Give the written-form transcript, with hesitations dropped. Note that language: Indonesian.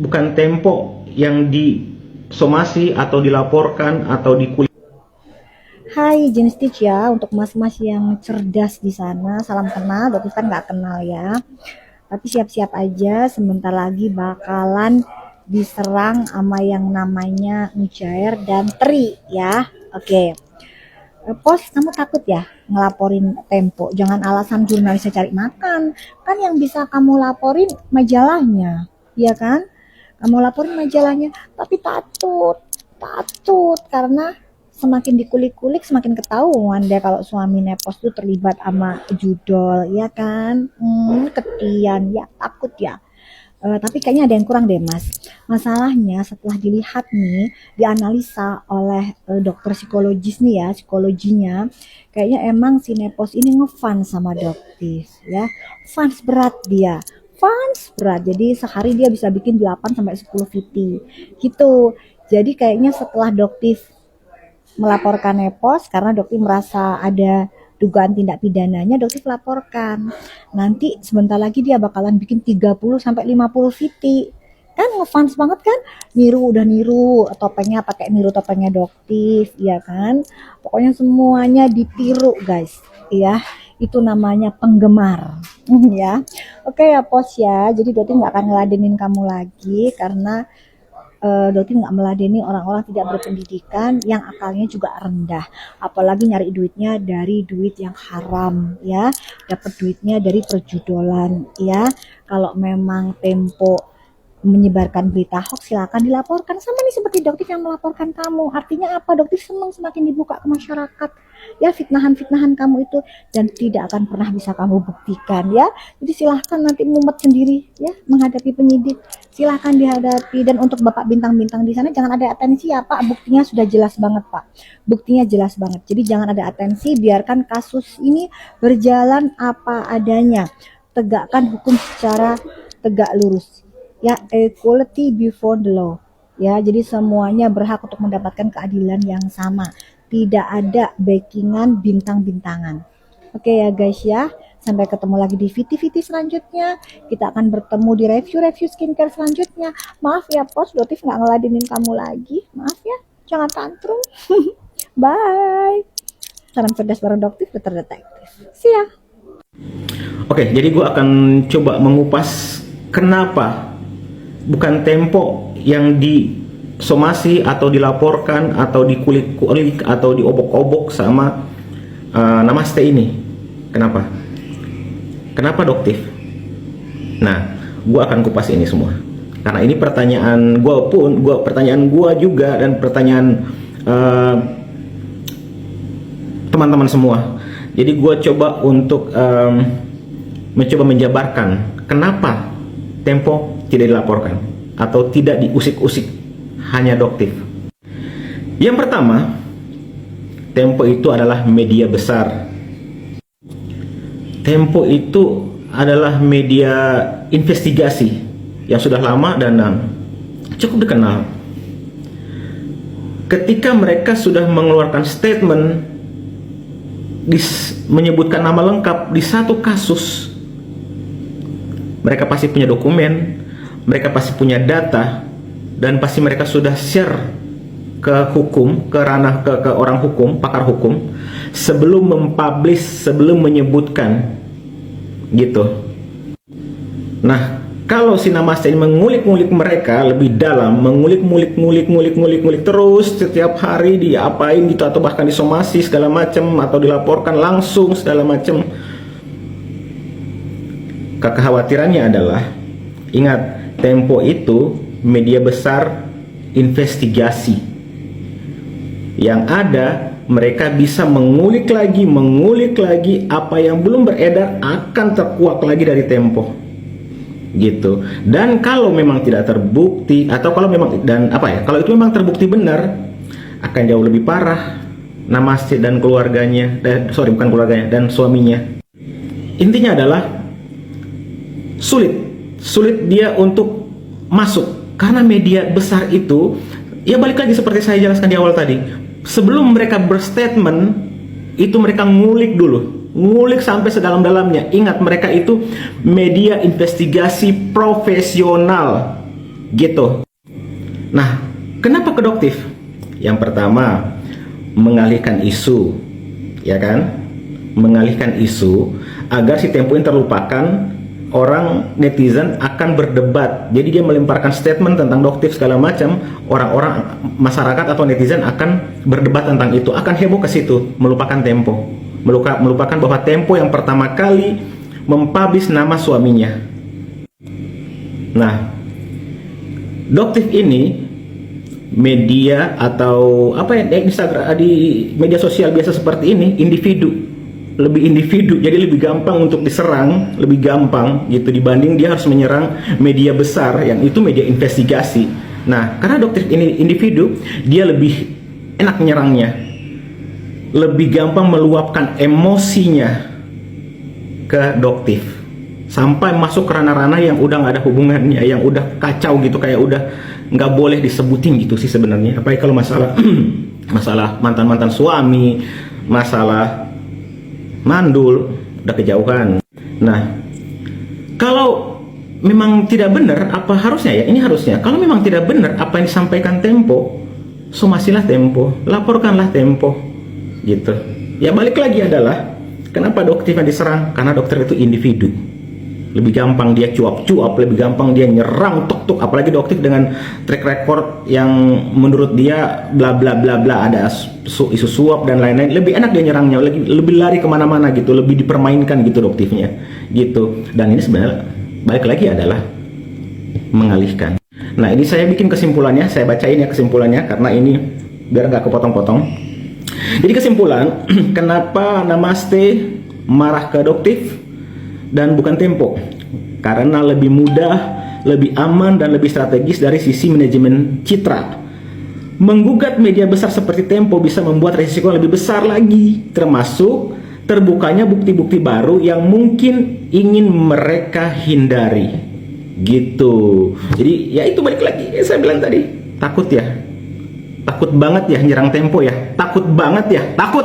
bukan Tempo yang disomasi atau dilaporkan atau dikulik. Hai Gen Stitch ya, untuk mas-mas yang cerdas di sana, salam kenal, Dokter kan nggak kenal ya. Tapi siap-siap aja, sebentar lagi bakalan diserang sama yang namanya Mujair dan Tri ya. Oke. Pos, kamu takut ya ngelaporin Tempo? Jangan alasan jurnalisnya cari makan. Kan yang bisa kamu laporin majalahnya, ya kan? Kamu laporin majalahnya, tapi takut karena semakin dikulik-kulik semakin ketahuan deh kalau suami Nepos tuh terlibat sama judol, ya kan? Ketian ya, takut ya. Tapi kayaknya ada yang kurang deh mas. Masalahnya setelah dilihat nih, dianalisa oleh dokter psikologis nih ya, psikologinya, kayaknya emang si Nepos ini ngefans sama Doktif ya. Fans berat dia. Fans berat. Jadi sehari dia bisa bikin 8 sampai 10 VT gitu. Jadi kayaknya setelah Doktif melaporkan Nepos karena Doktif merasa ada dugaan tindak pidananya, Doktif laporkan. Nanti sebentar lagi dia bakalan bikin 30 sampai 50 VT. Kan ngefans banget kan? Udah niru topengnya, pakai niru topengnya Doktif, ya kan? Pokoknya semuanya ditiru, guys. Ya, itu namanya penggemar. Ya. Oke ya, Pos ya. Jadi Doktif nggak akan ngeladenin kamu lagi karena Doti nggak meladeni orang-orang tidak berpendidikan yang akalnya juga rendah, apalagi nyari duitnya dari duit yang haram ya, dapat duitnya dari perjudolan ya. Kalau memang Tempo menyebarkan berita hoax silakan dilaporkan, sama nih seperti Doktif yang melaporkan kamu. Artinya apa? Doktif senang semakin dibuka ke masyarakat ya, fitnahan-fitnahan kamu itu, dan tidak akan pernah bisa kamu buktikan ya. Jadi silahkan nanti mumet sendiri ya menghadapi penyidik, silahkan dihadapi. Dan untuk Bapak bintang-bintang di sana jangan ada atensi ya Pak, buktinya sudah jelas banget Pak, buktinya jelas banget. Jadi jangan ada atensi, biarkan kasus ini berjalan apa adanya, tegakkan hukum secara tegak lurus ya, equality before the law ya. Jadi semuanya berhak untuk mendapatkan keadilan yang sama, tidak ada backingan bintang-bintangan. Oke ya guys ya, sampai ketemu lagi di VT-VT selanjutnya. Kita akan bertemu di review-review skincare selanjutnya. Maaf ya Pos, Dotif nggak ngeladenin kamu lagi, maaf ya, jangan tantrum. Bye. Salam cerdas bareng Doktif, Dokter Detektif. See ya. Oke, jadi gue akan coba mengupas kenapa bukan Tempo yang disomasi atau dilaporkan atau dikulik-kulik atau diobok-obok sama Namaste ini. Kenapa? Kenapa Doktif? Nah, gue akan kupas ini semua. Karena ini pertanyaan pertanyaan gue juga, dan pertanyaan teman-teman semua. Jadi gue coba untuk mencoba menjabarkan kenapa Tempo tidak dilaporkan atau tidak diusik-usik, hanya Doktif. Yang pertama, Tempo itu adalah media besar. Tempo itu adalah media investigasi yang sudah lama dan cukup dikenal. Ketika mereka sudah mengeluarkan statement menyebutkan nama lengkap di satu kasus, mereka pasti punya dokumen, mereka pasti punya data, dan pasti mereka sudah share ke hukum, ke ranah ke orang hukum, pakar hukum, sebelum mempublish, sebelum menyebutkan gitu. Nah, kalau si Namaste ini mengulik-ngulik mereka lebih dalam, mengulik-ngulik terus setiap hari diapain gitu, atau bahkan disomasi segala macam, atau dilaporkan langsung segala macam. Kekhawatirannya adalah, ingat, Tempo itu media besar investigasi. Yang ada, mereka bisa mengulik lagi apa yang belum beredar akan terkuak lagi dari Tempo. Gitu. Dan kalau memang tidak terbukti, atau kalau memang kalau itu memang terbukti benar, akan jauh lebih parah Namaste dan keluarganya, bukan keluarganya, dan suaminya. Intinya adalah sulit dia untuk masuk, karena media besar itu ya, balik lagi seperti saya jelaskan di awal tadi, sebelum mereka berstatement itu mereka ngulik dulu, ngulik sampai sedalam-dalamnya. Ingat, mereka itu media investigasi profesional, gitu. Nah, kenapa kedoktif? Yang pertama, mengalihkan isu, ya kan? Mengalihkan isu agar si Tempo ini terlupakan. Orang netizen akan berdebat, jadi dia melemparkan statement tentang doktif segala macam. Orang-orang masyarakat atau netizen akan berdebat tentang itu, akan heboh ke situ, melupakan Tempo, melupakan bahwa Tempo yang pertama kali mempublish nama suaminya. Nah, doktif ini media atau apa ya, Instagram, di media sosial biasa seperti ini, lebih individu, jadi lebih gampang untuk diserang, lebih gampang gitu dibanding dia harus menyerang media besar yang itu media investigasi. Nah, karena dokter ini individu, dia lebih enak menyerangnya, lebih gampang meluapkan emosinya ke doktif, sampai masuk ke ranah-ranah yang udah nggak ada hubungannya, yang udah kacau gitu, kayak udah nggak boleh disebutin gitu sih sebenarnya. Apalagi kalau masalah masalah mantan suami, masalah mandul, udah kejauhan. Nah, kalau memang tidak benar, apa harusnya ya? Ini harusnya, kalau memang tidak benar apa yang disampaikan Tempo, somasilah Tempo, laporkanlah Tempo, gitu. Ya balik lagi adalah, kenapa dokternya diserang? Karena dokter itu individu. Lebih gampang dia cuap-cuap, lebih gampang dia nyerang tuk-tuk, apalagi dokter dengan track record yang menurut dia bla bla bla bla, ada isu suap dan lain-lain. Lebih enak dia nyerangnya, lebih lari kemana-mana gitu, lebih dipermainkan gitu dokternya gitu. Dan ini sebenarnya balik lagi adalah mengalihkan. Nah, ini saya bikin kesimpulannya, saya bacain ya kesimpulannya karena ini biar nggak kepotong-potong. Jadi kesimpulan, kenapa Namaste marah ke doktif dan bukan Tempo? Karena lebih mudah, lebih aman, dan lebih strategis dari sisi manajemen citra. Menggugat media besar seperti Tempo bisa membuat risiko lebih besar lagi, termasuk terbukanya bukti-bukti baru yang mungkin ingin mereka hindari. Gitu. Jadi ya itu balik lagi, saya bilang tadi, takut ya, takut banget ya nyerang Tempo ya, takut banget ya, takut.